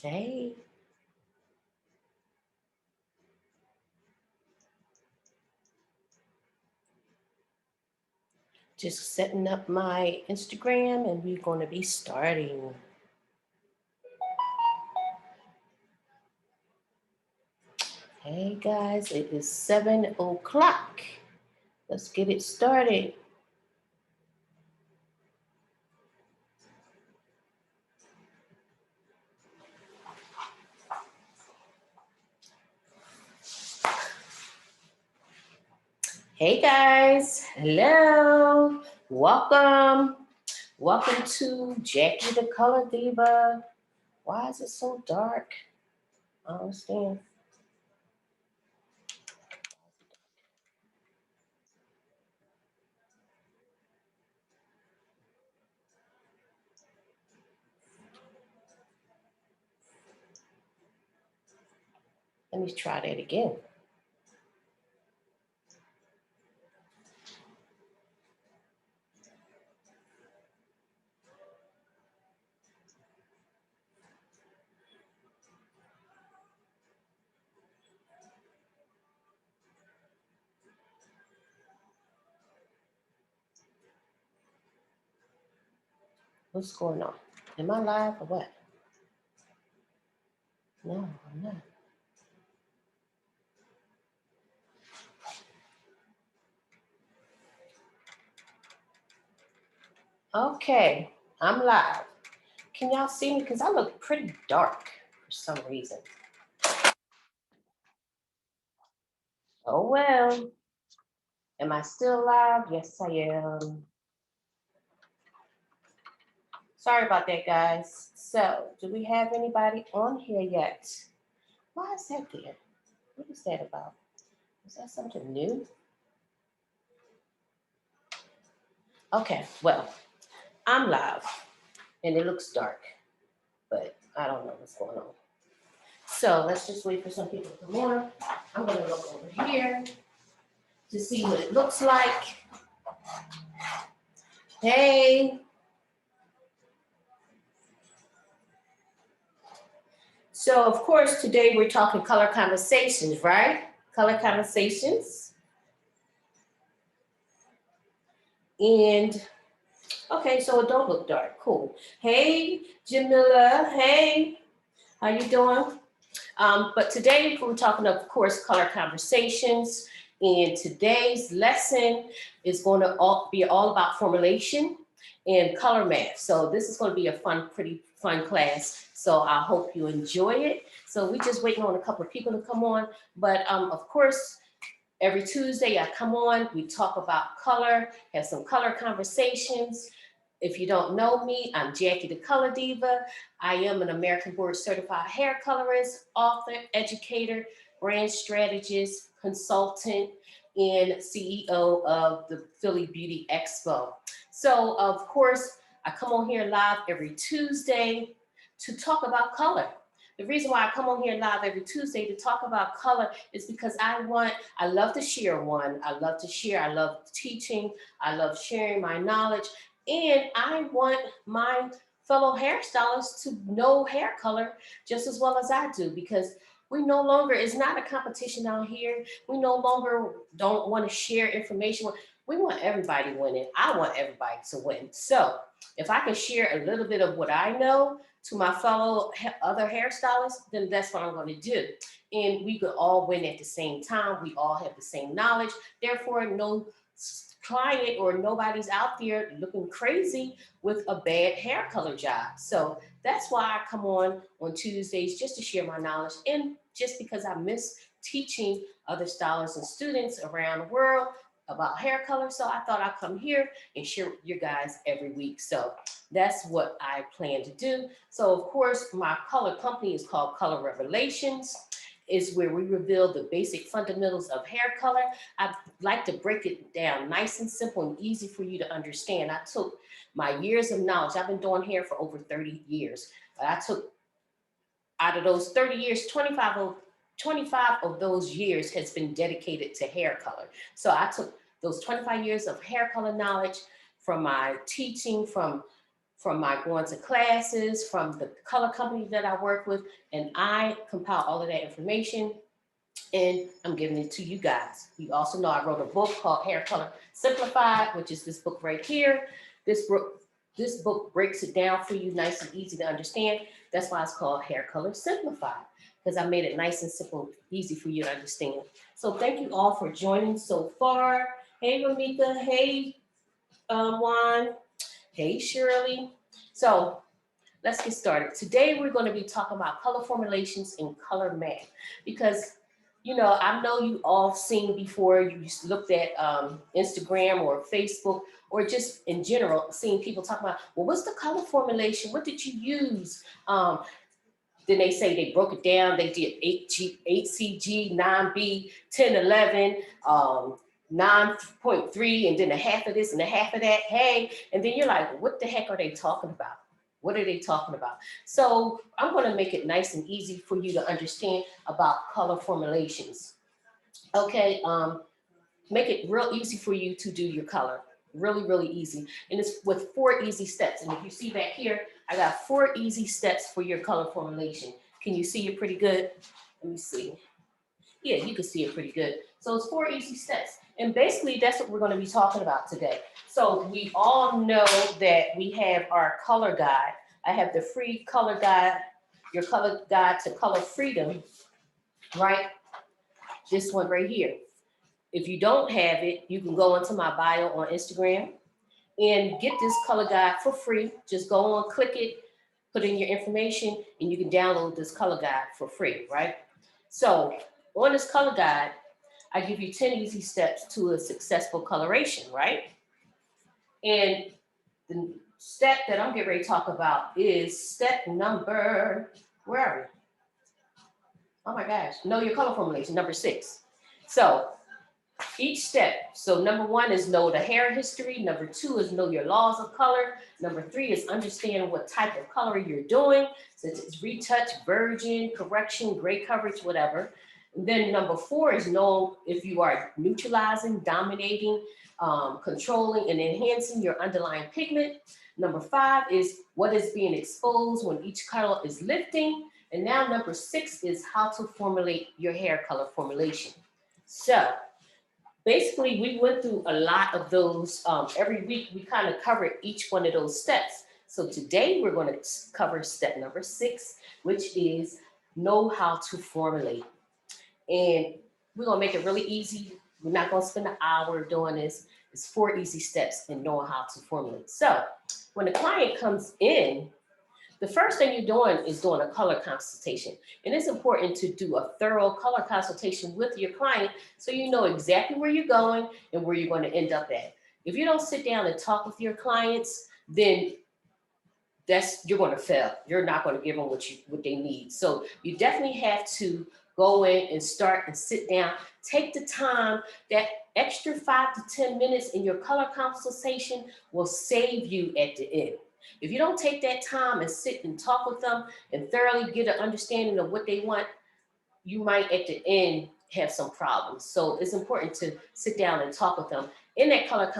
Hey, just setting up my Instagram and we're going to be starting. Hey guys, it is 7 o'clock. Let's get it started. Hey guys, hello, welcome. Welcome to Jackie the Color Diva. Why is it so dark? I don't understand. Let me try that again. What's going on? Am I live or what? No, I'm not. Okay, I'm live. Can y'all see me? Because I look pretty dark for some reason. Oh well. Am I still live? Yes, I am. Sorry about that, guys. So, do we have anybody on here yet? Why is that there? What is that about? Is that something new? Okay, well, I'm live and it looks dark, but I don't know what's going on. So let's just wait for some people to come on. I'm gonna look over here to see what it looks like. Hey. So of course, today we're talking color conversations, right? Color conversations. And okay, so it don't look dark. Cool. Hey, Jamila. Hey, how you doing? But today we're talking, of course, color conversations. And today's lesson is going to be all about formulation and color math. So this is going to be a pretty fun class. So I hope you enjoy it. So we're just waiting on a couple of people to come on. But of course, every Tuesday I come on, we talk about color, have some color conversations. If you don't know me, I'm Jackie the Color Diva. I am an American Board Certified Hair Colorist, author, educator, brand strategist, consultant, and CEO of the Philly Beauty Expo. So, of course, I come on here live every Tuesday to talk about color. The reason why I come on here live every Tuesday to talk about color is because I love to share one. I love to share. I love teaching. I love sharing my knowledge. And I want my fellow hairstylists to know hair color just as well as I do, because we no longer, it's not a competition out here. We no longer don't want to share information. We want everybody winning. I want everybody to win. So if I can share a little bit of what I know to my fellow other hairstylists, then that's what I'm going to do. And we could all win at the same time. We all have the same knowledge. Therefore, no client or nobody's out there looking crazy with a bad hair color job. So that's why I come on Tuesdays, just to share my knowledge, and just because I miss teaching other stylists and students around the world about hair color. So I thought I'd come here and share with you guys every week. So that's what I plan to do. So of course, my color company is called Color Revelations. Is where we reveal the basic fundamentals of hair color. I like to break it down nice and simple and easy for you to understand. I took my years of knowledge. I've been doing hair for over 30 years. But I took out of those 30 years, 25 of those years has been dedicated to hair color. So I took those 25 years of hair color knowledge from my teaching, from from my going to classes, from the color company that I work with, and I compile all of that information and I'm giving it to you guys. You also know I wrote a book called Hair Color Simplified, which is this book right here. This book breaks it down for you nice and easy to understand. That's why it's called Hair Color Simplified, because I made it nice and simple, easy for you to understand. So thank you all for joining so far. Hey, Ramika. Hey, Juan. Hey, Shirley. So let's get started. Today, we're going to be talking about color formulations and color math, because you know, I know you all seen before, you looked at Instagram or Facebook, or just in general, seeing people talk about, well, what's the color formulation? What did you use? Then they say they broke it down. They did 8CG, 9B, 1011, 9.3, and then a half of this and a half of that. Hey, and then you're like, what the heck are they talking about? What are they talking about? So I'm going to make it nice and easy for you to understand about color formulations. Okay, make it real easy for you to do your color. Really, really easy. And it's with 4 easy steps. And if you see back here, I got 4 easy steps for your color formulation. Can you see it pretty good? Let me see. Yeah, you can see it pretty good. So it's 4 easy steps. And basically, that's what we're going to be talking about today. So we all know that we have our color guide. I have the free color guide, your color guide to color freedom, right? This one right here. If you don't have it, you can go into my bio on Instagram and get this color guide for free. Just go on, click it, put in your information, and you can download this color guide for free, right? So on this color guide, I give you 10 easy steps to a successful coloration, right? And the step that I'm getting ready to talk about is step number, where are we? Oh my gosh, know your color formulation, number 6. So each step, so number 1 is know the hair history. Number 2 is know your laws of color. Number 3 is understand what type of color you're doing, since it's retouch, virgin, correction, gray coverage, whatever. And then number 4 is know if you are neutralizing, dominating, controlling, and enhancing your underlying pigment. Number 5 is what is being exposed when each color is lifting. And now number 6 is how to formulate your hair color formulation. So basically, we went through a lot of those. Every week, we kind of covered each one of those steps. So today, we're going to cover step number 6, which is know how to formulate. And we're going to make it really easy. We're not going to spend an hour doing this. It's 4 easy steps in knowing how to formulate. So when the client comes in, the first thing you're doing is doing a color consultation. And it's important to do a thorough color consultation with your client so you know exactly where you're going and where you're going to end up at. If you don't sit down and talk with your clients, then you're going to fail. You're not going to give them what they need. So you definitely have to go in and start and sit down. Take the time. That extra 5 to 10 minutes in your color consultation will save you at the end. If you don't take that time and sit and talk with them and thoroughly get an understanding of what they want, you might at the end have some problems. So it's important to sit down and talk with them. In that color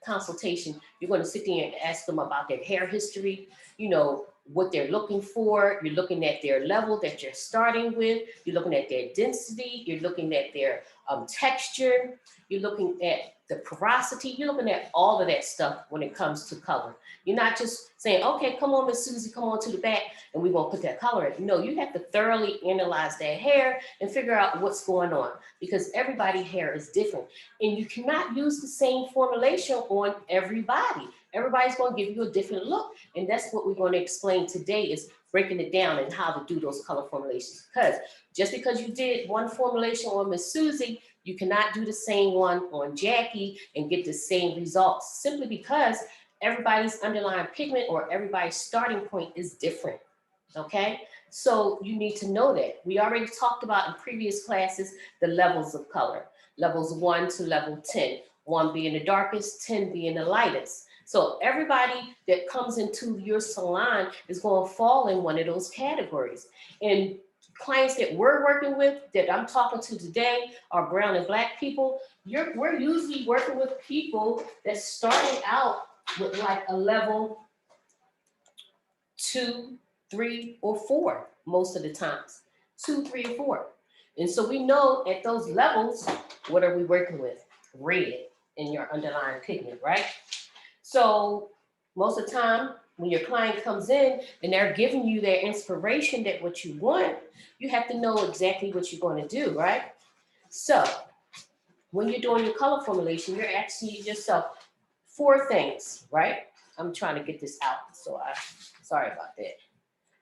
consultation, you're going to sit there and ask them about their hair history, you know, what they're looking for. You're looking at their level that you're starting with. You're looking at their density. You're looking at their texture. You're looking at the porosity. You're looking at all of that stuff when it comes to color. You're not just saying, okay, come on, Miss Susie, come on to the back, and we're going to put that color in. No, you have to thoroughly analyze that hair and figure out what's going on, because everybody's hair is different. And you cannot use the same formulation on everybody. Everybody's going to give you a different look. And that's what we're going to explain today, is breaking it down and how to do those color formulations. Because just because you did one formulation on Miss Susie, you cannot do the same one on Jackie and get the same results, simply because everybody's underlying pigment or everybody's starting point is different, okay? So you need to know that. We already talked about in previous classes the levels of color, levels 1 to level 10, 1 being the darkest, 10 being the lightest. So everybody that comes into your salon is going to fall in one of those categories. And clients that we're working with, that I'm talking to today, are brown and black people. We're usually working with people that started out with like a level 2, 3, or 4 most of the times. 2, 3, or 4. And so we know at those levels, what are we working with? Red in your underlying pigment, right? So most of the time, when your client comes in and they're giving you their inspiration that what you want, you have to know exactly what you're going to do, right? So when you're doing your color formulation, you're asking yourself 4 things, right? I'm trying to get this out, so sorry about that.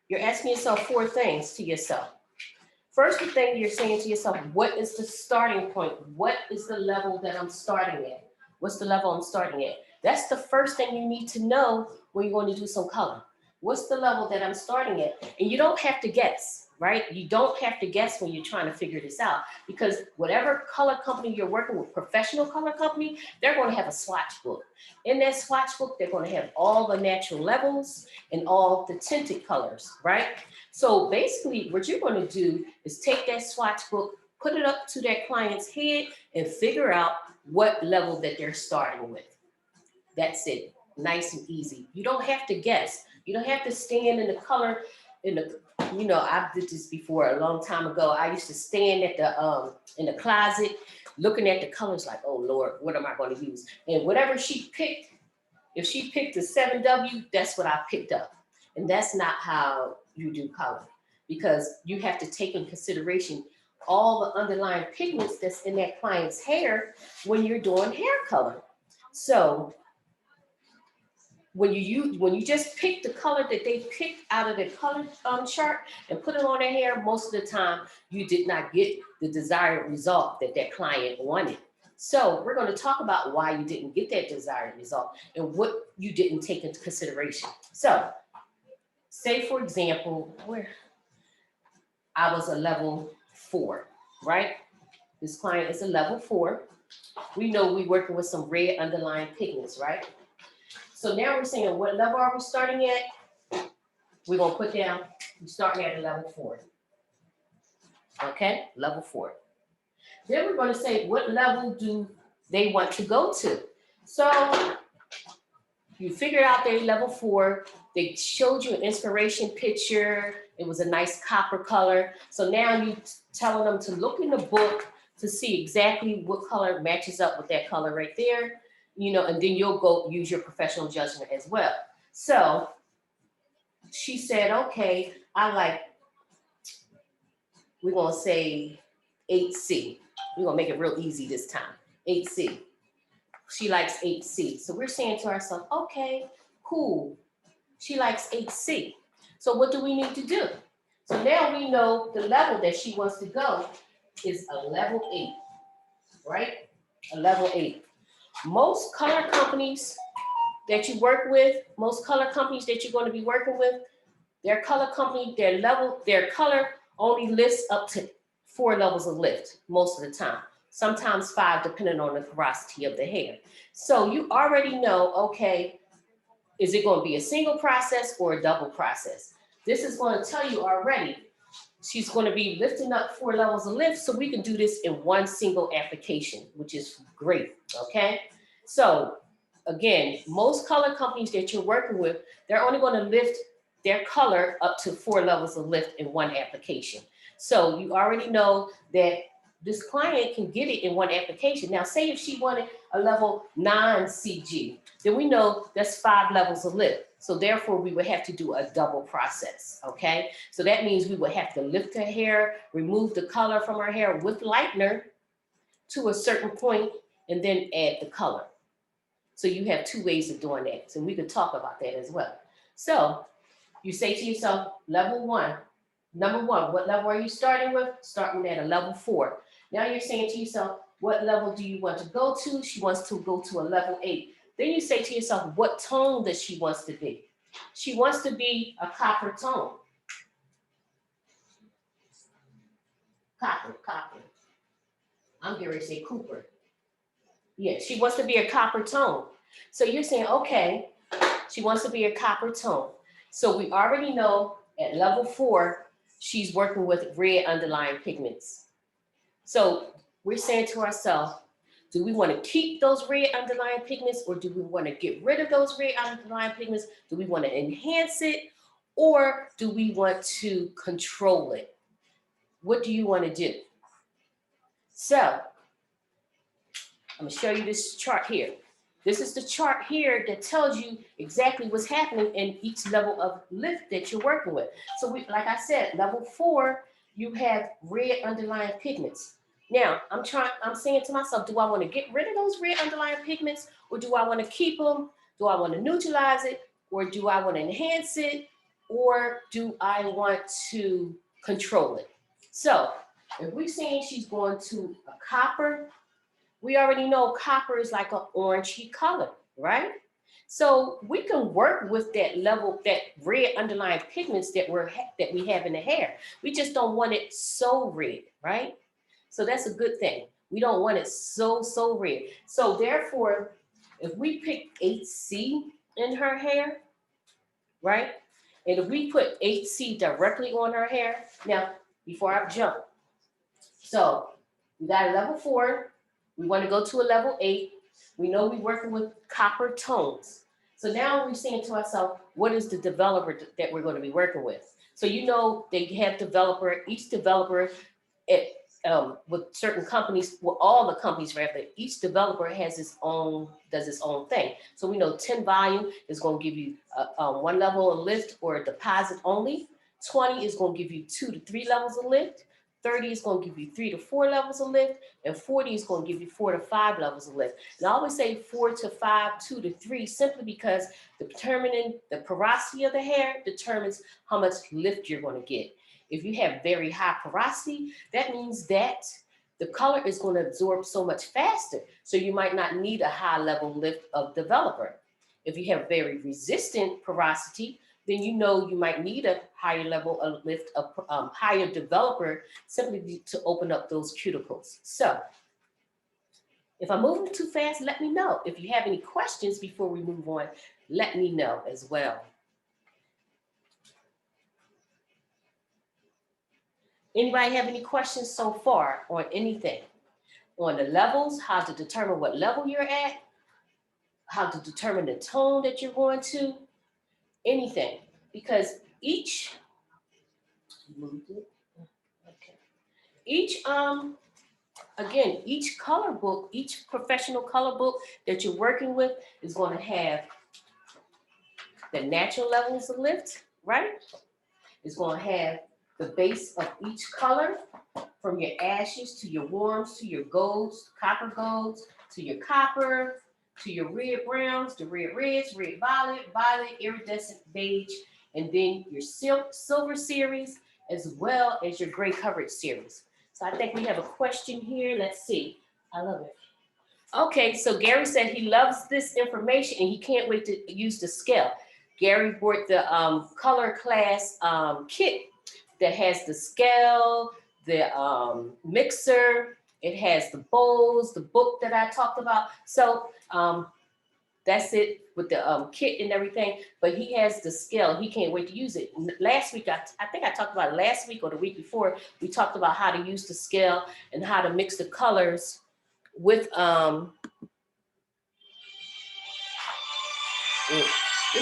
You're asking yourself 4 things to yourself. First thing you're saying to yourself, what is the starting point? What is the level that I'm starting at? What's the level I'm starting at? That's the first thing you need to know when you're going to do some color. What's the level that I'm starting at? And you don't have to guess, right? You don't have to guess when you're trying to figure this out, because whatever color company you're working with, professional color company, they're going to have a swatch book. In that swatch book, they're going to have all the natural levels and all the tinted colors, right? So basically what you're going to do is take that swatch book, put it up to that client's head and figure out what level that they're starting with. That's it. Nice and easy. You don't have to guess. You don't have to stand in the color in the, I did this before a long time ago. I used to stand at the in the closet looking at the colors like, oh Lord, what am I going to use? And whatever she picked, if she picked a 7W, that's what I picked up. And that's not how you do color, because you have to take in consideration all the underlying pigments that's in that client's hair when you're doing hair color. So when you just pick the color that they picked out of the color chart and put it on their hair, most of the time you did not get the desired result that that client wanted. So we're going to talk about why you didn't get that desired result and what you didn't take into consideration. So say, for example, where I was a level 4, right? This client is a level 4. We know we're working with some red underlying pigments, right? So now we're saying, what level are we starting at? We're going to put down, we're starting at a level 4. Okay, level 4. Then we're going to say, what level do they want to go to? So you figured out their level 4. They showed you an inspiration picture. It was a nice copper color. So now you telling them to look in the book to see exactly what color matches up with that color right there, and then you'll go use your professional judgment as well. So she said, okay, we're going to say 8C. We're going to make it real easy this time. 8C. She likes 8C. So we're saying to ourselves, okay, cool. She likes 8C. So what do we need to do? So now we know the level that she wants to go is a level 8, right? A level 8. Most color companies that you work with, most color companies that you're going to be working with, their color company, their color only lifts up to 4 levels of lift most of the time. Sometimes 5, depending on the porosity of the hair. So you already know, okay, is it going to be a single process or a double process? This is going to tell you already. She's going to be lifting up 4 levels of lift, so we can do this in one single application, which is great, okay? So again, most color companies that you're working with, they're only going to lift their color up to 4 levels of lift in one application. So you already know that this client can get it in one application. Now, say if she wanted a level 9 CG, then we know that's 5 levels of lift. So therefore, we would have to do a double process, okay? So that means we would have to lift her hair, remove the color from her hair with lightener to a certain point, and then add the color. So you have 2 ways of doing that. So we could talk about that as well. So you say to yourself, level 1, number 1, what level are you starting with? Starting at a level 4. Now you're saying to yourself, what level do you want to go to? She wants to go to a level 8. Then you say to yourself, what tone does she wants to be? She wants to be a copper tone. Copper. I'm going to say Cooper. Yeah, she wants to be a copper tone. So you're saying, okay, she wants to be a copper tone. So we already know at level 4, she's working with red underlying pigments. So we're saying to ourselves, do we want to keep those red underlying pigments, or do we want to get rid of those red underlying pigments? Do we want to enhance it, Or do we want to control it? What do you want to do? So I'm going to show you this chart here. This is the chart here that tells you exactly what's happening in each level of lift that you're working with. So like I said, level 4, you have red underlying pigments. Now, I'm saying to myself, do I want to get rid of those red underlying pigments, or do I want to keep them? Do I want to neutralize it, or do I want to enhance it, or do I want to control it? So if we're saying she's going to a copper, we already know copper is like an orangey color, right? So we can work with that level, that red underlying pigments that we have in the hair. We just don't want it so red, right? So that's a good thing. We don't want it so red. So therefore, if we pick 8C in her hair, right? And if we put 8C directly on her hair, now, before I jump, so we got a level 4, we want to go to a level 8. We know we're working with copper tones. So now we're saying to ourselves, what is the developer that we're going to be working with? So you know they have each developer with certain companies, well, all the companies rather, each developer has does its own thing. So we know 10 volume is going to give you one level of lift or a deposit only. 20 is going to give you 2 to 3 levels of lift. 30 is going to give you 3 to 4 levels of lift, and 40 is going to give you 4 to 5 levels of lift. And I always say 4 to 5, 2 to 3, simply because determining the porosity of the hair determines how much lift you're going to get. If you have very high porosity, that means that the color is going to absorb so much faster. So you might not need a high level lift of developer. If you have very resistant porosity, then you know you might need a higher level of lift, higher developer, simply to open up those cuticles. So if I'm moving too fast, let me know. If you have any questions before we move on, let me know as well. Anybody have any questions so far on anything? On the levels, how to determine what level you're at, how to determine the tone that you're going to, anything. Because each color book, each professional color book that you're working with is going to have the natural levels of lift, right? It's going to have the base of each color, from your ashes to your warms to your golds, copper golds, to your copper, to your red browns, the red reds, red violet, iridescent beige, and then your silver series, as well as your gray coverage series. So I think we have a question here. Let's see. I love it. Okay, so Gary said he loves this information and he can't wait to use the scale. Gary brought the color class kit that has the scale, the mixer, it has the bowls, the book that I talked about. So that's it with the kit and everything, but he has the scale. He can't wait to use it. Last week, I think I talked about it last week or the week before, we talked about how to use the scale and how to mix the colors with, you're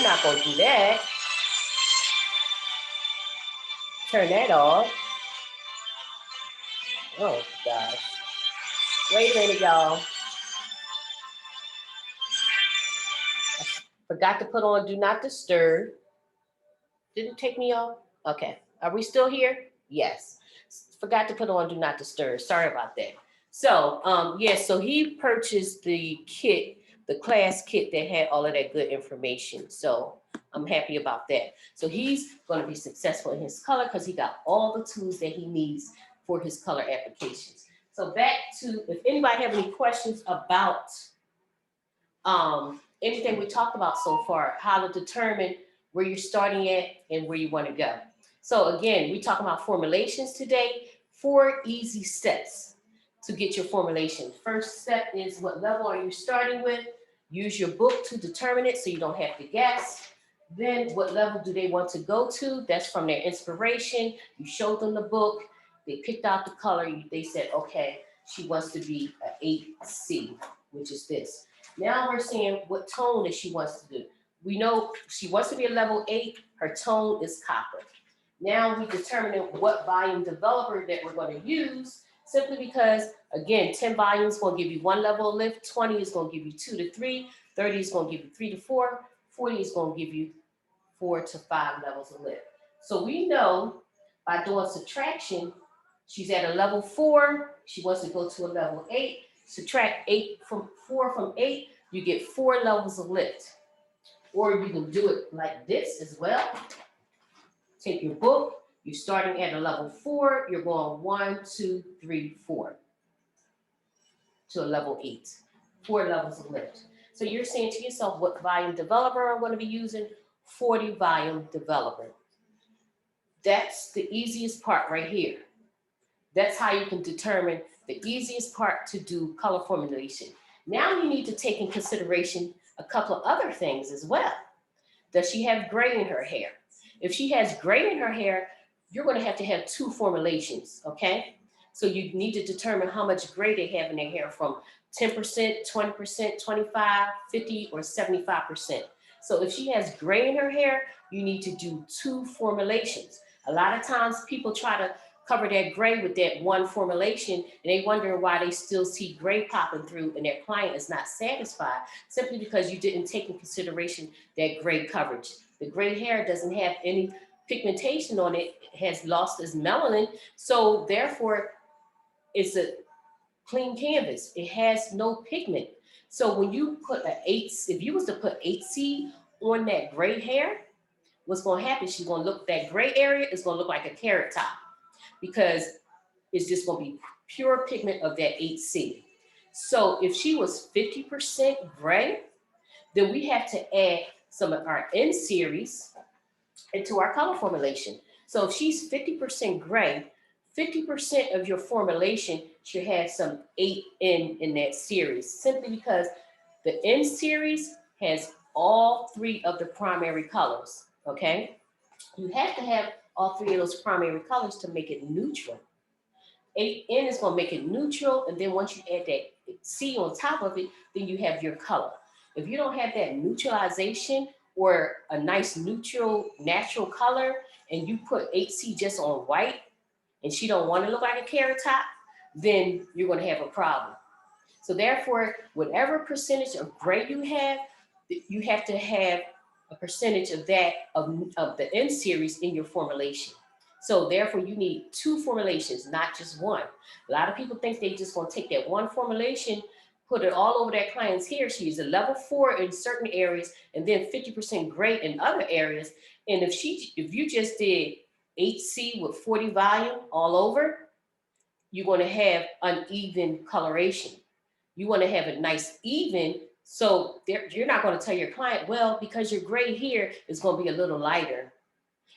not gonna do that. Turn that off. Oh gosh. Wait a minute, y'all. I forgot to put on Do Not Disturb. Did it take me off? Okay. Are we still here? Yes. Forgot to put on Do Not Disturb. Sorry about that. So, yes, so he purchased the kit, the class kit that had all of that good information. So I'm happy about that. So he's going to be successful in his color because he got all the tools that he needs for his color applications. So back to, if anybody have any questions about anything we talked about so far, how to determine where you're starting at and where you want to go. So again, we talking about formulations today. 4 easy steps to get your formulation. First step is, what level are you starting with? Use your book to determine it so you don't have to guess. Then what level do they want to go to? That's from their inspiration. You showed them the book. They picked out the color. They said, okay, she wants to be an 8C, which is this. Now we're seeing what tone that she wants to do. we know she wants to be a level 8, her tone is copper. Now we determine what volume developer that we're going to use, simply because, again, 10 volumes is going to give you 1 level of lift, 20 is going to give you 2 to 3, 30 is going to give you 3 to 4, 40 is going to give you 4 to 5 levels of lift. So we know by doing subtraction, she's at a level 4, she wants to go to a level 8, subtract 4 from 8, you get 4 levels of lift. Or you can do it like this as well. Take your book, you're starting at a level 4, you're going 1, 2, 3, 4 to a level 8, 4 levels of lift. So you're saying to yourself, what volume developer I'm going to be using? 40 volume developer. That's the easiest part right here. That's how you can determine the easiest part to do color formulation. Now you need to take in consideration a couple of other things as well. Does she have gray in her hair? If she has gray in her hair, you're going to have 2 formulations, okay? So you need to determine how much gray they have in their hair, from 10%, 20%, 25, 50, or 75%. So if she has gray in her hair, you need to do 2 formulations. A lot of times people try to cover that gray with that one formulation, and they wonder why they still see gray popping through and their client is not satisfied, simply because you didn't take in consideration that gray coverage. The gray hair doesn't have any pigmentation on it, it has lost its melanin, so therefore it's a clean canvas. It has no pigment. So when you put if you was to put 8C on that gray hair, what's going to happen? She's going to look, that gray area is going to look like a carrot top, because it's just going to be pure pigment of that 8C. So if she was 50% gray, then we have to add some of our N series into our color formulation. So if she's 50% gray, 50% of your formulation should have some 8N in that series, simply because the N series has all 3 of the primary colors, okay? You have to have all 3 of those primary colors to make it neutral. 8N is going to make it neutral, and then once you add that C on top of it, then you have your color. If you don't have that neutralization or a nice neutral natural color, and you put 8C just on white, and she don't want to look like a carrot top, then you're going to have a problem. So therefore, whatever percentage of gray you have to have a percentage of that of the N series in your formulation. So therefore, you need 2 formulations, not just one. A lot of people think they just want to take that one formulation, put it all over that client's hair. She's a level 4 in certain areas, and then 50% gray in other areas. And if you just did 8C with 40 volume all over, you're going to have uneven coloration. You want to have it nice, even, so you're not going to tell your client, well, because your gray here is going to be a little lighter,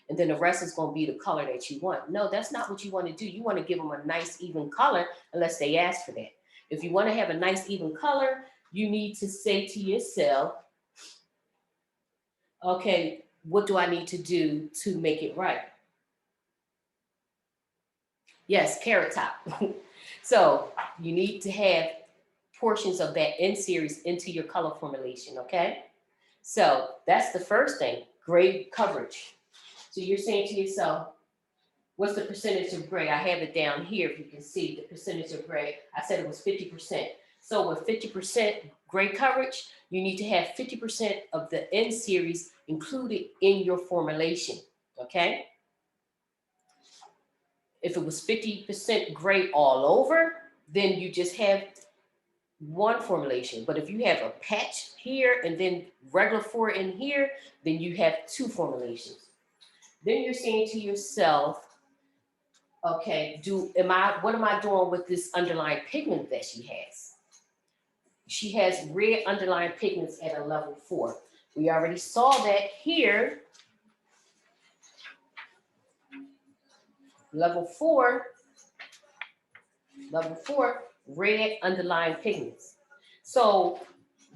and then the rest is going to be the color that you want. No, that's not what you want to do. You want to give them a nice, even color, unless they ask for that. If you want to have a nice, even color, you need to say to yourself, okay, what do I need to do to make it right? Yes, carrot top. So you need to have portions of that N series into your color formulation, okay? So that's the first thing, gray coverage. So you're saying to yourself, what's the percentage of gray? I have it down here, if you can see the percentage of gray. I said it was 50%. So with 50% gray coverage, you need to have 50% of the N series included in your formulation, okay? If it was 50% gray all over, then you just have one formulation. But if you have a patch here and then regular 4 in here, then you have 2 formulations. Then you're saying to yourself, okay, what am I doing with this underlying pigment that she has? She has red underlying pigments at a level 4. We already saw that here. Level 4, red underlying pigments. So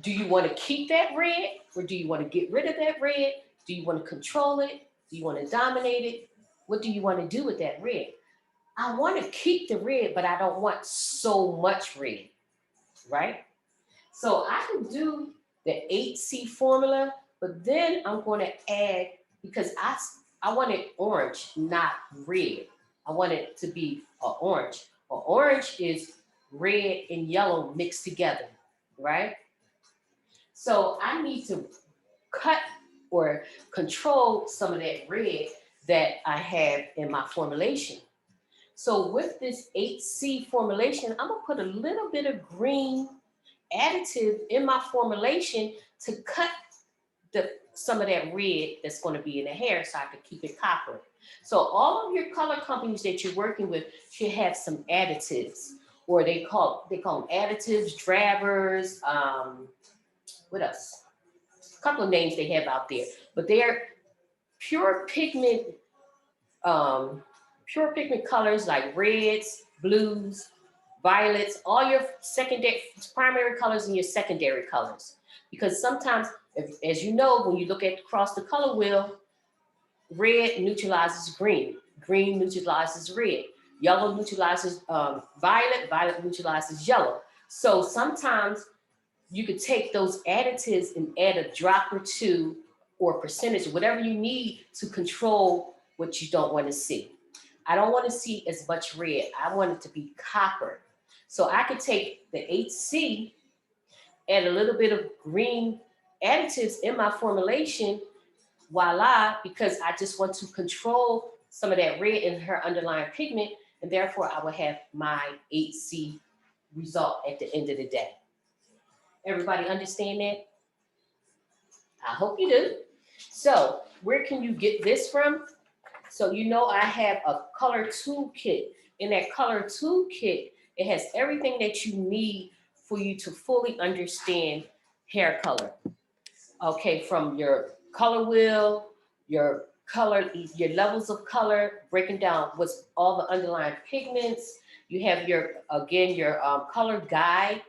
do you want to keep that red, or do you want to get rid of that red? Do you want to control it? Do you want to dominate it? What do you want to do with that red? I want to keep the red, but I don't want so much red, right? So I can do the 8C formula But then I'm going to add, because I want it orange, not red. I want it to be an orange. An orange is red and yellow mixed together, right? So I need to cut or control some of that red that I have in my formulation. So with this 8C formulation, I'm gonna put a little bit of green additive in my formulation to cut some of that red that's going to be in the hair so I can keep it copper. So all of your color companies that you're working with should have some additives, or they call them additives, drabbers, what else? A couple of names they have out there, but they're pure pigment, pure pigment colors like reds, blues, violets, all your secondary, primary colors and your secondary colors. Because sometimes, as you know, when you look at across the color wheel, red neutralizes green, green neutralizes red, yellow neutralizes violet, violet neutralizes yellow. So sometimes you could take those additives and add a drop or two or percentage, whatever you need to control what you don't want to see. I don't want to see as much red. I want it to be copper. So I could take the 8C, add a little bit of green additives in my formulation, voila, because I just want to control some of that red in her underlying pigment, and therefore I will have my 8C result at the end of the day. Everybody understand that? I hope you do. So where can you get this from? So you know I have a color toolkit. In that color toolkit, it has everything that you need for you to fully understand hair color. Okay, from your color wheel, your color, your levels of color, breaking down what's all the underlying pigments. You have your, again, your color guide.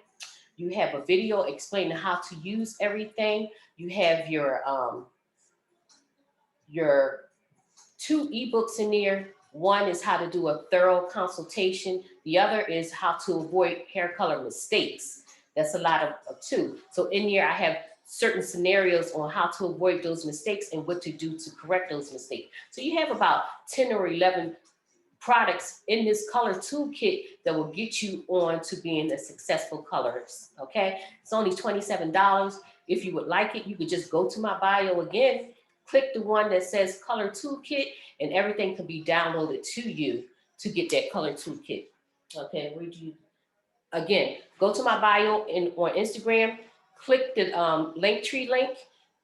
You have a video explaining how to use everything. You have your 2 ebooks in there. One is how to do a thorough consultation. The other is how to avoid hair color mistakes. That's a lot of 2. So in here I have certain scenarios on how to avoid those mistakes and what to do to correct those mistakes. So you have about 10 or 11 products in this color toolkit that will get you on to being a successful colorist, okay? It's only $27. If you would like it, you could just go to my bio again, click the one that says color toolkit, and everything can be downloaded to you to get that color toolkit. Okay, where'd you, again, go to my bio on Instagram, click the Linktree link.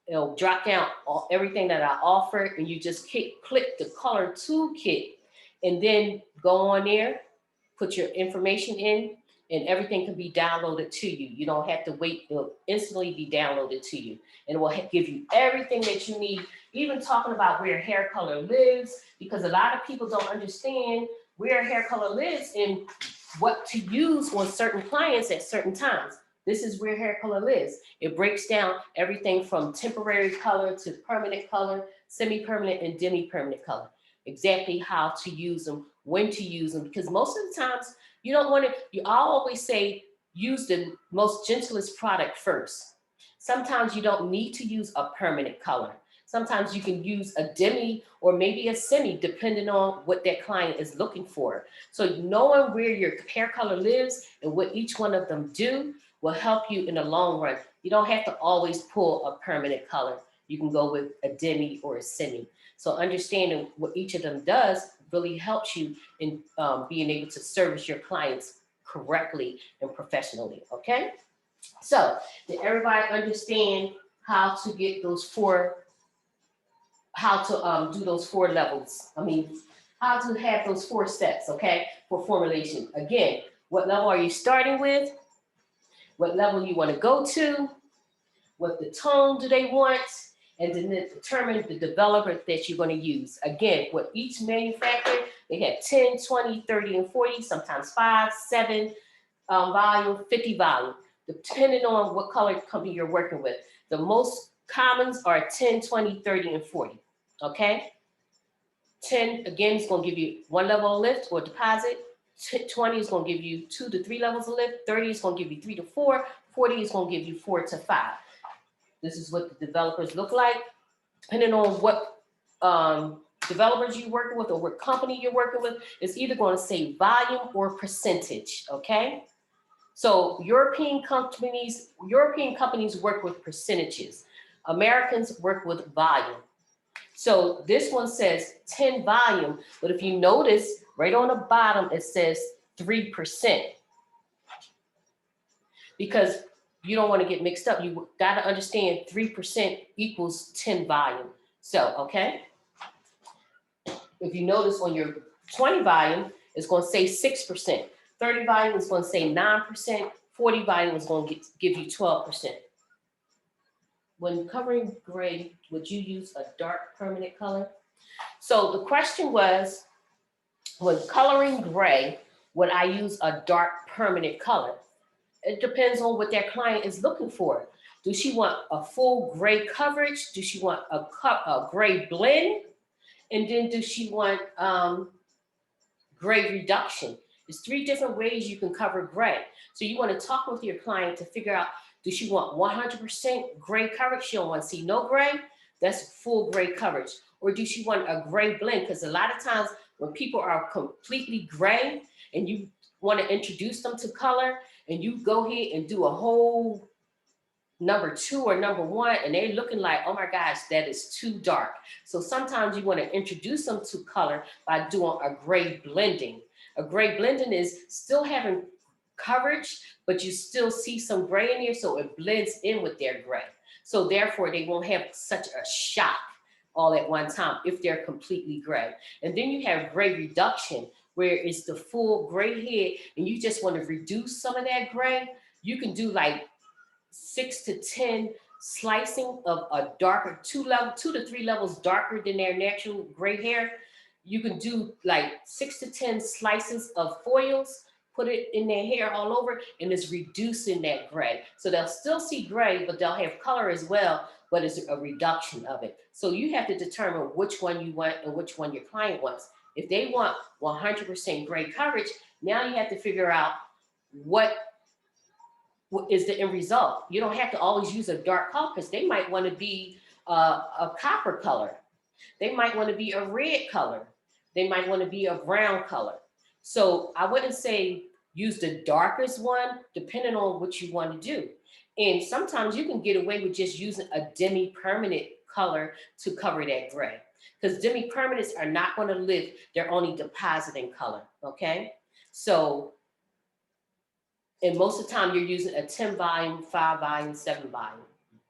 It'll drop down everything that I offer, and you just click the color toolkit, and then go on there, put your information in, and everything can be downloaded to you. You don't have to wait, it'll instantly be downloaded to you. And it will give you everything that you need, even talking about where hair color lives, because a lot of people don't understand where hair color lives and what to use on certain clients at certain times. This is where hair color lives. It breaks down everything from temporary color to permanent color, semi-permanent and demi-permanent color. Exactly how to use them, when to use them, because most of the times you don't want to, I always say, use the most gentlest product first. Sometimes you don't need to use a permanent color. Sometimes you can use a demi or maybe a semi, depending on what that client is looking for. So knowing where your hair color lives and what each one of them do will help you in the long run. You don't have to always pull a permanent color. You can go with a demi or a semi. So understanding what each of them does really helps you in being able to service your clients correctly and professionally, okay? So did everybody understand how to get those how to do those 4 levels? I mean, how to have those 4 steps, okay, for formulation. Again, what level are you starting with? What level you want to go to? What the tone do they want? And then determine the developer that you're going to use. Again, with each manufacturer, they have 10, 20, 30, and 40, sometimes 5, 7 volume, 50 volume, depending on what color company you're working with. The most commons are 10, 20, 30, and 40, okay? 10, again, is going to give you 1 level of lift or deposit. 20 is going to give you 2 to 3 levels of lift. 30 is going to give you 3 to 4. 40 is going to give you 4 to 5. This is what the developers look like. Depending on what developers you're working with or what company you're working with, it's either going to say volume or percentage, okay? So European companies work with percentages. Americans work with volume. So this one says 10 volume, but if you notice right on the bottom, it says 3%. Because you don't want to get mixed up. You got to understand 3% equals 10 volume. So, okay. If you notice on your 20 volume, it's going to say 6%. 30 volume is going to say 9%. 40 volume is going to give you 12%. When covering gray, would you use a dark permanent color? So the question was, when coloring gray, would I use a dark permanent color? It depends on what that client is looking for. Does she want a full gray coverage? Does she want a gray blend? And then does she want gray reduction? There's 3 different ways you can cover gray. So you want to talk with your client to figure out, does she want 100% gray coverage? She don't want to see no gray. That's full gray coverage. Or do she want a gray blend? Because a lot of times when people are completely gray and you want to introduce them to color and you go ahead and do a whole number 2 or number 1 and they're looking like, oh my gosh, that is too dark. So sometimes you want to introduce them to color by doing a gray blending. A gray blending is still having coverage, but you still see some gray in here, so it blends in with their gray. So therefore, they won't have such a shock all at one time if they're completely gray. And then you have gray reduction, where it's the full gray head, and you just want to reduce some of that gray. You can do like 6 to 10 slicing of a darker 2 to 3 levels darker than their natural gray hair. You can do like 6 to 10 slices of foils, put it in their hair all over, and it's reducing that gray. So they'll still see gray, but they'll have color as well, but it's a reduction of it. So you have to determine which one you want and which one your client wants. If they want 100% gray coverage, now you have to figure out what is the end result. You don't have to always use a dark color, because they might want to be a copper color. They might want to be a red color. They might want to be a brown color. So I wouldn't say use the darkest one, depending on what you want to do. And sometimes you can get away with just using a demi-permanent color to cover that gray, because demi-permanents are not going to lift. They're only depositing color, okay? So, and most of the time you're using a 10 volume, 5 volume, 7 volume.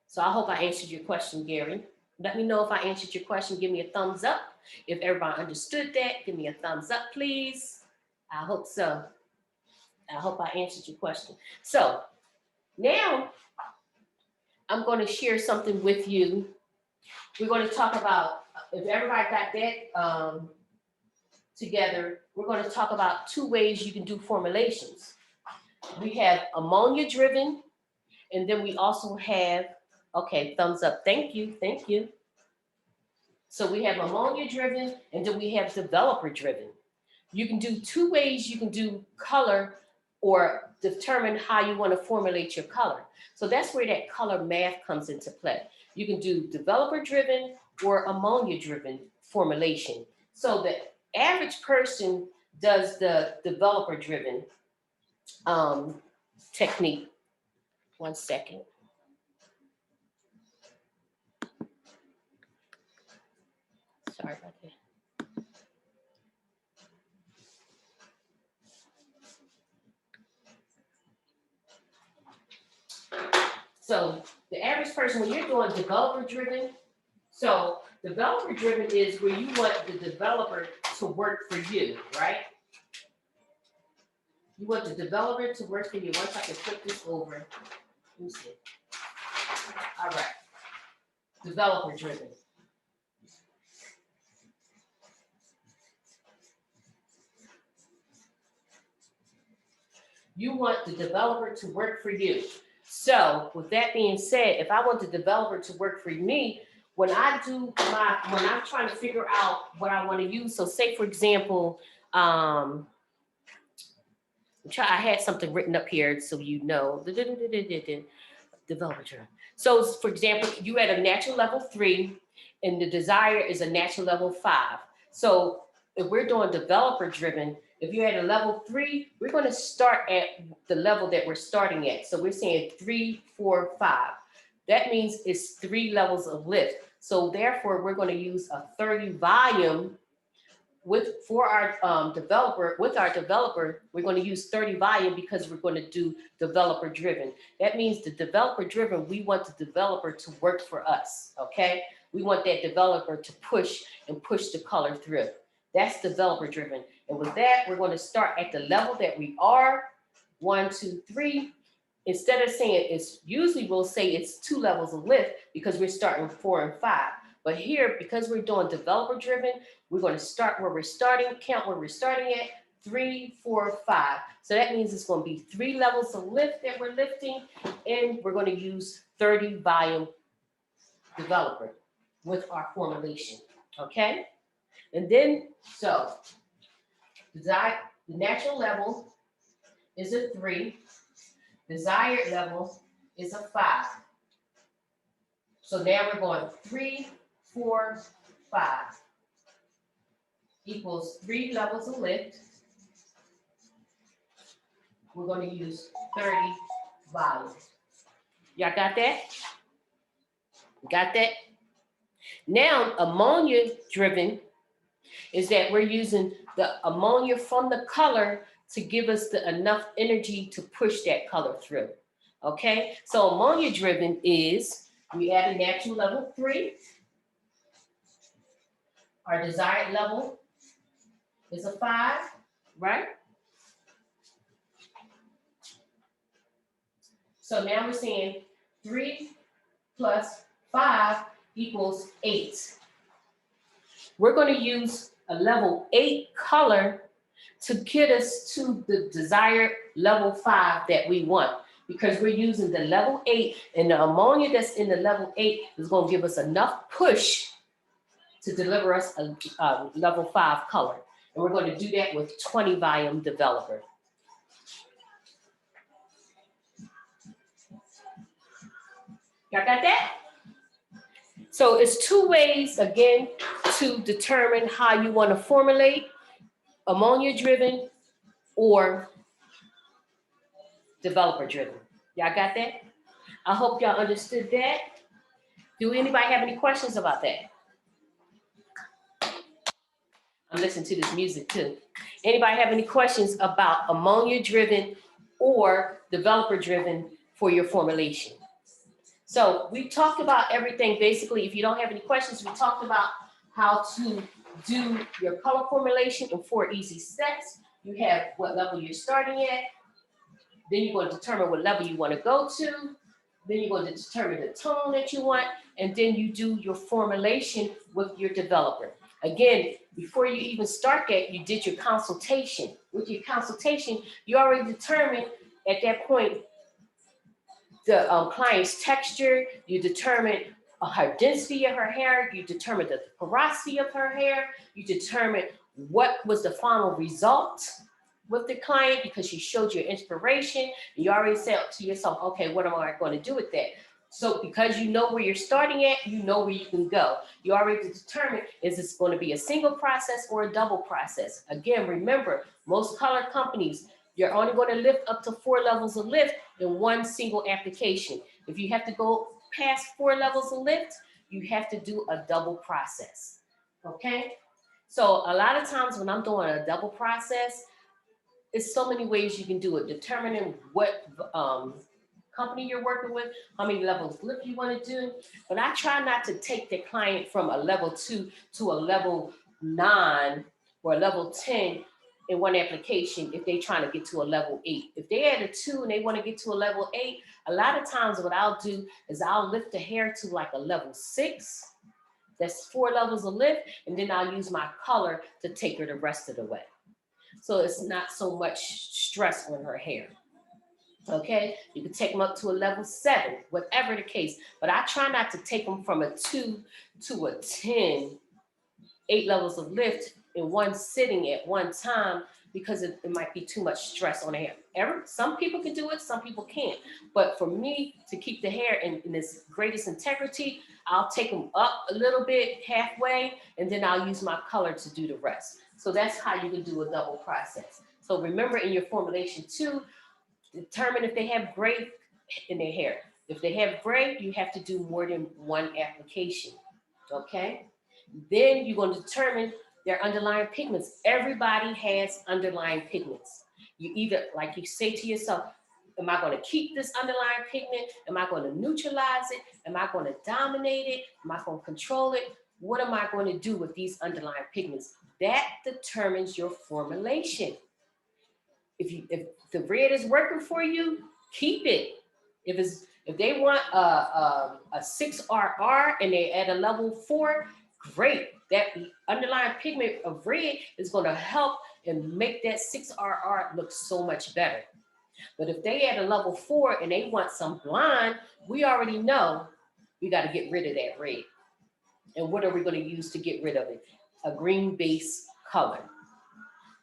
So I hope I answered your question, Gary. Let me know if I answered your question. Give me a thumbs up. If everybody understood that, give me a thumbs up, please. I hope so. I hope I answered your question. So now I'm going to share something with you. We're going to talk about, if everybody got that together, we're going to talk about 2 ways you can do formulations. We have ammonia driven, and then we also have, okay, thumbs up. Thank you. Thank you. So we have ammonia driven, and then we have developer driven. You can do 2 ways you can do color or determine how you want to formulate your color. So that's where that color math comes into play. You can do developer driven or ammonia driven formulation. So the average person does the developer driven technique. 1 second. Sorry about that. So the average person, when you're doing developer driven, so developer driven is where you want the developer to work for you, right? You want the developer to work for you. Once I can flip this over, let me see. All right, developer driven. You want the developer to work for you. So with that being said, if I want the developer to work for me, when I'm trying to figure out what I want to use, so say for example, I had something written up here so you know, developer driven. So for example, you at a natural level 3 and the desire is a natural level 5. So if we're doing developer driven, if you're at a level 3, we're going to start at the level that we're starting at. So we're saying 3, 4, 5. That means it's 3 levels of lift. So therefore, we're going to use a 30 volume for our developer. With our developer, we're going to use 30 volume because we're going to do developer driven. That means the developer driven, we want the developer to work for us, okay? We want that developer to push the color through. That's developer driven. And with that, we're going to start at the level that we are, 1, 2, 3. Instead of saying it's, usually we'll say it's 2 levels of lift because we're starting 4 and 5. But here, because we're doing developer driven, we're going to start where we're starting, count where we're starting at, 3, 4, 5. So that means it's going to be 3 levels of lift that we're lifting, and we're going to use 30 volume developer with our formulation, okay? And then, so the natural level is a 3, desired level is a 5. So now we're going 3, 4, 5 equals 3 levels of lift. We're going to use 30 volume. Y'all got that? Got that? Now, ammonia driven is that we're using the ammonia from the color to give us enough energy to push that color through. Okay? So ammonia driven is, we add a natural level 3. Our desired level is a 5, right? So now we're saying 3 plus 5 equals 8. We're going to use a level 8 color to get us to the desired level 5 that we want, because we're using the level 8, and the ammonia that's in the level 8 is going to give us enough push to deliver us a level 5 color. And we're going to do that with 20 volume developer. Y'all got that? So it's 2 ways, again, to determine how you want to formulate, ammonia driven or developer driven. Y'all got that? I hope y'all understood that. Do anybody have any questions about that? I'm listening to this music too. Anybody have any questions about ammonia driven or developer driven for your formulation? So we talked about everything. Basically, if you don't have any questions, we talked about how to do your color formulation in 4 easy steps. You have what level you're starting at. Then you're going to determine what level you want to go to. Then you're going to determine the tone that you want. And then you do your formulation with your developer. Again, before you even start that, you did your consultation. With your consultation, you already determined at that point the client's texture, you determine her density of her hair, you determine the porosity of her hair, you determine what was the final result with the client because she showed you inspiration. You already said to yourself, okay, what am I going to do with that? So because you know where you're starting at, you know where you can go. You already determined, is this going to be a single process or a double process? Again, remember, most color companies, you're only going to lift up to 4 levels of lift in 1 single application. If you have to go past 4 levels of lift, you have to do a double process, okay? So a lot of times when I'm doing a double process, it's so many ways you can do it, determining what company you're working with, how many levels of lift you want to do. But I try not to take the client from a level 2 to a level 9 or a level 10 in 1 application if they're trying to get to a level 8. If they add a 2 and they want to get to a level 8, a lot of times what I'll do is I'll lift the hair to like a level 6. That's 4 levels of lift, and then I'll use my color to take her the rest of the way. So it's not so much stress on her hair. Okay, you can take them up to a level 7, whatever the case. But I try not to take them from a 2 to a 10, 8 levels of lift in 1 sitting at 1 time, because it might be too much stress on the hair. Some people can do it, some people can't. But for me to keep the hair in its greatest integrity, I'll take them up a little bit halfway, and then I'll use my color to do the rest. So that's how you can do a double process. So remember in your formulation too, determine if they have gray in their hair. If they have gray, you have to do more than one application, okay? Then you're going to determine their underlying pigments. Everybody has underlying pigments. You either, like you say to yourself, am I going to keep this underlying pigment? Am I going to neutralize it? Am I going to dominate it? Am I going to control it? What am I going to do with these underlying pigments? That determines your formulation. If the red is working for you, keep it. If they want a 6RR and they at a level 4, great. That underlying pigment of red is going to help and make that 6RR look so much better. But if they at a level 4 and they want some blonde, we already know we got to get rid of that red. And what are we going to use to get rid of it? A green base color.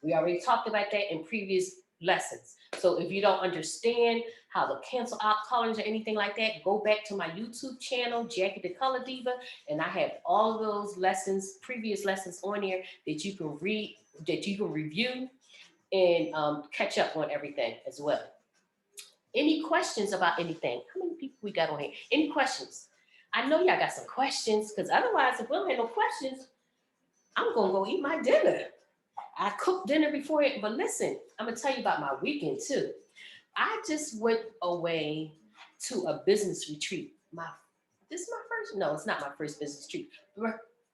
We already talked about that in previous lessons. So if you don't understand how to cancel out colors or anything like that, go back to my YouTube channel, Jackie the Color Diva, and I have all of those lessons, previous lessons on there that you can read, that you can review and catch up on everything as well. Any questions about anything? How many people we got on here? Any questions? I know y'all got some questions, because otherwise, if we don't have no questions, I'm gonna go eat my dinner. I cooked dinner before it, but listen, I'm gonna tell you about my weekend too. I just went away to a business retreat. This is my first, no, it's not my first business retreat.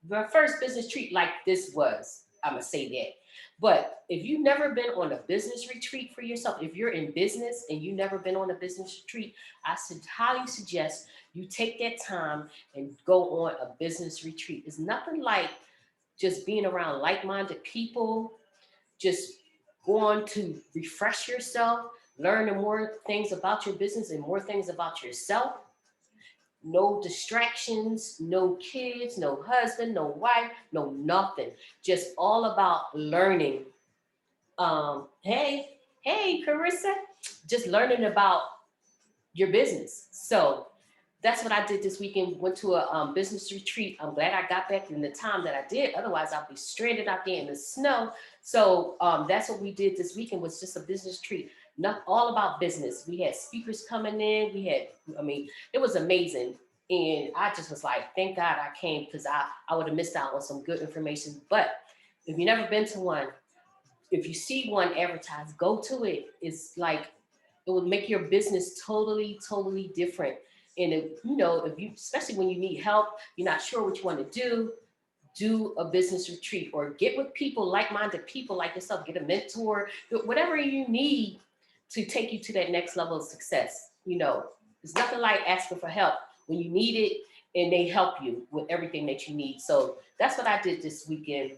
My first business retreat like this was, I'm gonna say that. But if you've never been on a business retreat for yourself, if you're in business and you've never been on a business retreat, I highly suggest you take that time and go on a business retreat. It's nothing like just being around like-minded people, just going to refresh yourself, learn more things about your business and more things about yourself. No distractions, no kids, no husband, no wife, no nothing. Just all about learning. Hey, Carissa, just learning about your business. So that's what I did this weekend. Went to a business retreat. I'm glad I got back in the time that I did. Otherwise, I'll be stranded out there in the snow. So that's what we did this weekend, was just a business retreat. Not all about business. We had speakers coming in. It was amazing. And I just was like, thank God I came, because I would have missed out on some good information. But if you've never been to one, if you see one advertised, go to it. It's like, it will make your business totally, totally different. And if you, especially when you need help, you're not sure what you want to do a business retreat, or get with people, like-minded people like yourself, get a mentor, whatever you need to take you to that next level of success. There's nothing like asking for help when you need it, and they help you with everything that you need. So that's what I did this weekend.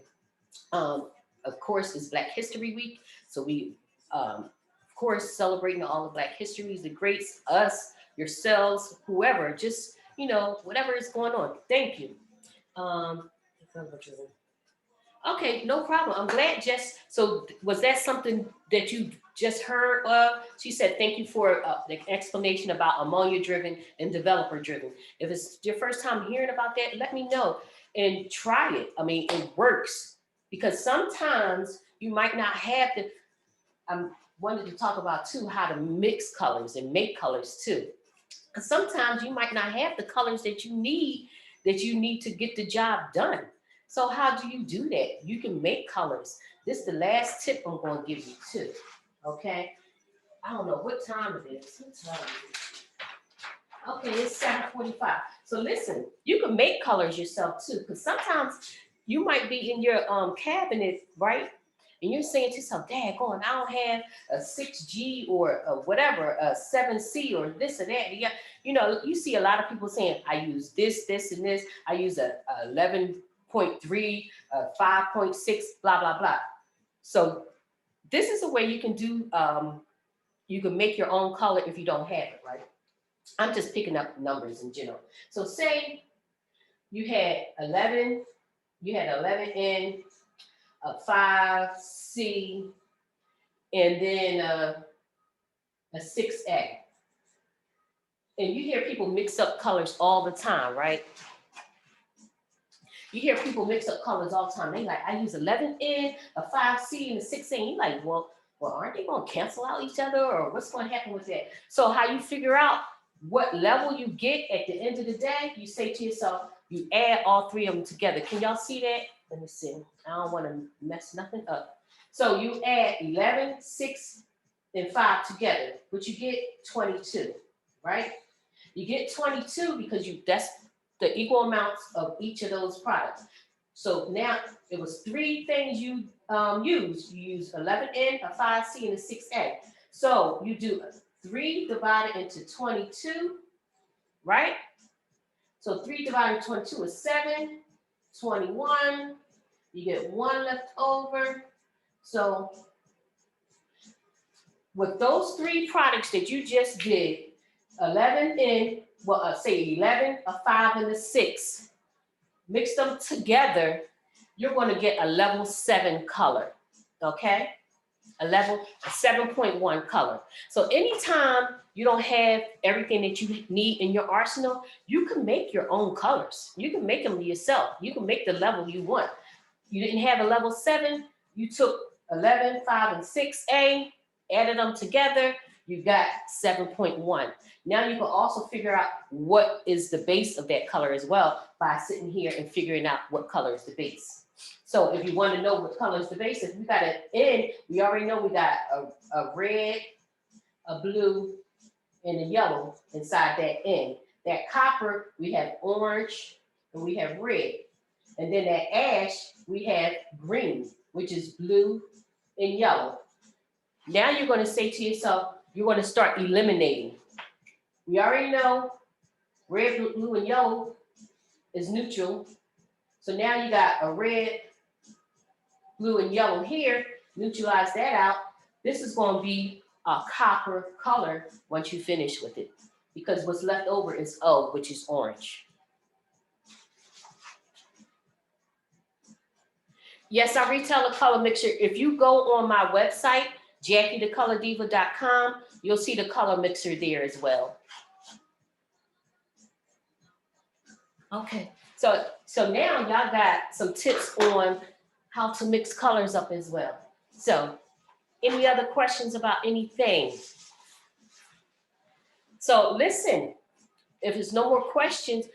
Of course, it's Black History Week. So we, of course, celebrating all the Black histories, the greats, us, yourselves, whoever, just, whatever is going on. Thank you. Okay, no problem. I'm glad, Jess. So was that something that you just heard of? She said, thank you for the explanation about ammonia driven and developer driven. If it's your first time hearing about that, let me know and try it. It works, because sometimes you might not have to, I wanted to talk about too, how to mix colors and make colors too. Because sometimes you might not have the colors that you need to get the job done. So how do you do that? You can make colors. This is the last tip I'm going to give you too. Okay? I don't know what time it is. What time is it? Okay, it's 7:45. So listen, you can make colors yourself too, because sometimes you might be in your cabinet, right? And you're saying to yourself, daggone, I don't have a 6G or a whatever, a 7C or this or that. Yeah, you see a lot of people saying, I use this, and this. I use a 11.3, 5.6, blah, blah, blah. So this is a way you can do, you can make your own color if you don't have it, right? I'm just picking up numbers in general. So say you had 11, N, a 5C, and then a 6A. And you hear people mix up colors all the time, right? You hear people mix up colors all the time. They like, I use 11N, a 5C, and a 6A. And you're like, well, aren't they going to cancel out each other, or what's going to happen with that? So how you figure out what level you get at the end of the day, you say to yourself, you add all three of them together. Can y'all see that? Let me see. I don't want to mess nothing up. So you add 11, 6, and 5 together, but you get 22, right? You get 22 because that's the equal amounts of each of those products. So now it was 3 things you used. You used 11N, a 5C, and a 6A. So you do 3 divided into 22, right? So 3 divided into 22 is 7, 21. You get 1 left over. So with those 3 products that you just did, 11N, well, say 11, a 5, and a 6, mix them together, you're going to get a level 7 color, okay? A 7.1 color. So anytime you don't have everything that you need in your arsenal, you can make your own colors. You can make them yourself. You can make the level you want. You didn't have a level 7, you took 11, 5, and 6A, added them together, you got 7.1. Now you can also figure out what is the base of that color as well by sitting here and figuring out what color is the base. So if you want to know what color is the base, if we got an N, we already know we got a red, a blue, and a yellow inside that N. That copper, we have orange and we have red. And then that ash, we have green, which is blue and yellow. Now you're going to say to yourself, you're going to start eliminating. We already know red, blue, and yellow is neutral. So now you got a red, blue, and yellow here. Neutralize that out. This is going to be a copper color once you finish with it, because what's left over is O, which is orange. Yes, I retail a color mixture. If you go on my website, JackieTheColorDiva.com, you'll see the color mixer there as well. Okay, so now y'all got some tips on how to mix colors up as well. So any other questions about anything? So listen, if there's no more questions,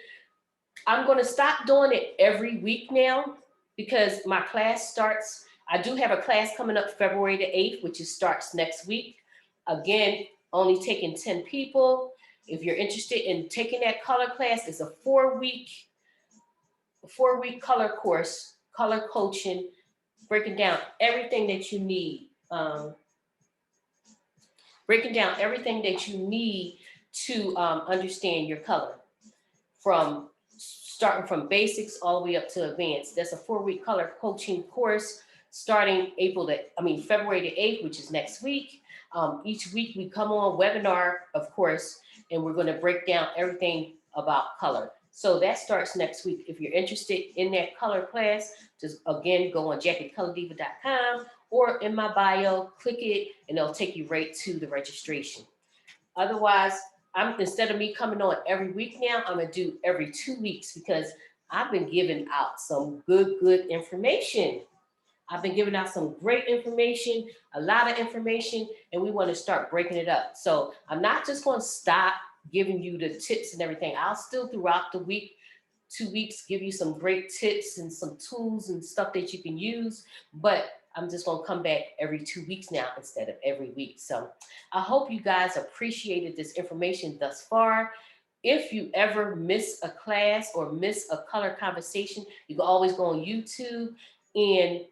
I'm going to stop doing it every week now, because my class starts. I do have a class coming up February the 8th, which starts next week. Again, only taking 10 people. If you're interested in taking that color class, it's a 4-week color course, color coaching, breaking down everything that you need. Breaking down everything that you need to understand your color, from starting from basics all the way up to advanced. That's a 4-week color coaching course starting February the 8th, which is next week. Each week we come on webinar, of course, and we're going to break down everything about color. So that starts next week. If you're interested in that color class, just again, go on JackieTheColorDiva.com, or in my bio, click it, and it'll take you right to the registration. Otherwise, instead of me coming on every week now, I'm going to do every 2 weeks, because I've been giving out some good information. I've been giving out some great information, a lot of information, and we want to start breaking it up. So I'm not just going to stop giving you the tips and everything. I'll still throughout the week, 2 weeks, give you some great tips and some tools and stuff that you can use. But I'm just going to come back every 2 weeks now instead of every week. So I hope you guys appreciated this information thus far. If you ever miss a class or miss a color conversation, you can always go on YouTube and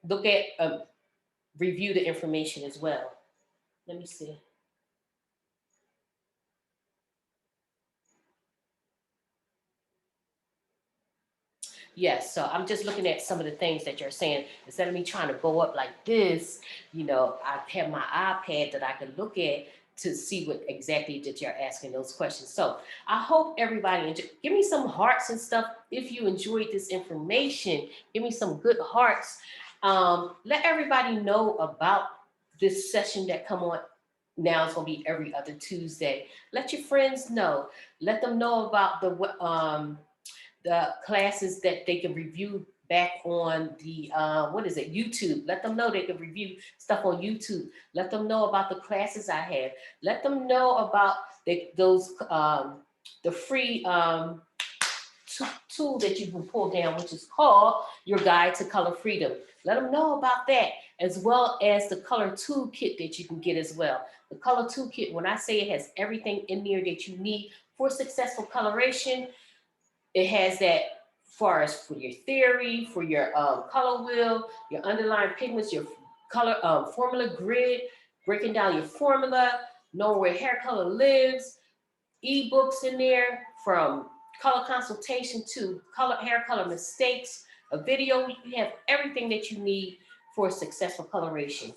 look at, review the information as well. Let me see. Yes, so I'm just looking at some of the things that you're saying. Instead of me trying to go up like this, I have my iPad that I can look at to see what exactly that you're asking those questions. So I hope everybody give me some hearts and stuff if you enjoyed this information. Give me some good hearts. Let everybody know about this session that come on now is going to be every other Tuesday. Let your friends know. Let them know about the classes that they can review back on the YouTube. Let them know they can review stuff on YouTube. Let them know about the classes I have. Let them know about the free tool that you can pull down, which is called Your Guide to Color Freedom. Let them know about that, as well as the color toolkit that you can get as well. The color toolkit, when I say it has everything in there that you need for successful coloration, it has that far as for your theory, for your color wheel, your underlying pigments, your color formula grid, breaking down your formula, knowing where hair color lives, ebooks in there from color consultation to hair color mistakes, a video. You have everything that you need for successful coloration.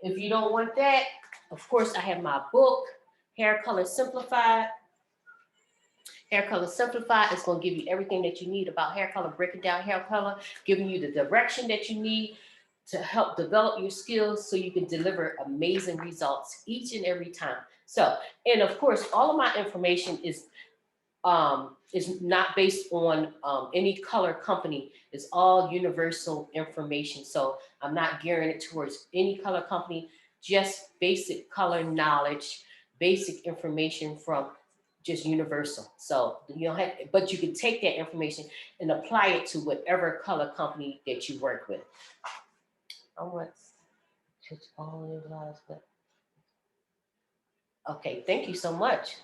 If you don't want that, of course, I have my book, Hair Color Simplified. Hair Color Simplified is going to give you everything that you need about hair color, breaking down hair color, giving you the direction that you need to help develop your skills so you can deliver amazing results each and every time. So, and of course, all of my information is not based on any color company. It's all universal information. So I'm not gearing it towards any color company, just basic color knowledge, basic information from just universal. So you don't have, but you can take that information and apply it to whatever color company that you work with. I want to all your lives, but okay, thank you so much.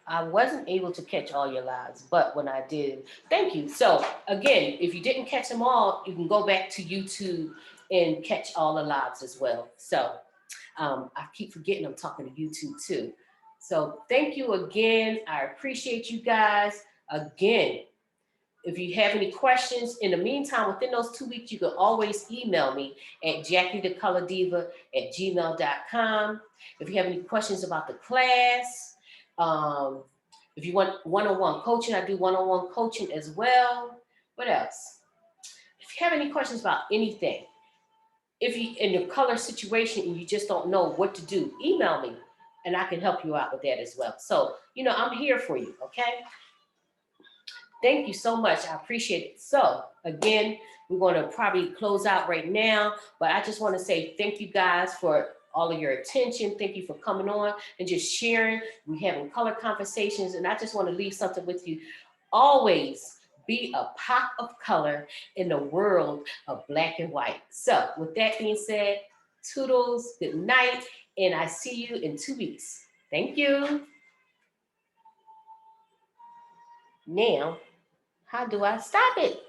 I wasn't able to catch all your lives, but when I did, thank you. So again, if you didn't catch them all, you can go back to YouTube and catch all the lives as well. So I keep forgetting I'm talking to YouTube too. So thank you again. I appreciate you guys. Again, if you have any questions, in the meantime, within those 2 weeks, you can always email me at JackieTheColorDiva@gmail.com. If you have any questions about the class, if you want one-on-one coaching, I do one-on-one coaching as well. What else? If you have any questions about anything, if you in your color situation and you just don't know what to do, email me and I can help you out with that as well. So, I'm here for you, okay? Thank you so much. I appreciate it. So again, we're going to probably close out right now, but I just want to say thank you guys for all of your attention. Thank you for coming on and just sharing. We're having color conversations, and I just want to leave something with you. Always be a pop of color in the world of black and white. So with that being said, toodles, good night, and I see you in 2 weeks. Thank you. Now, how do I stop it?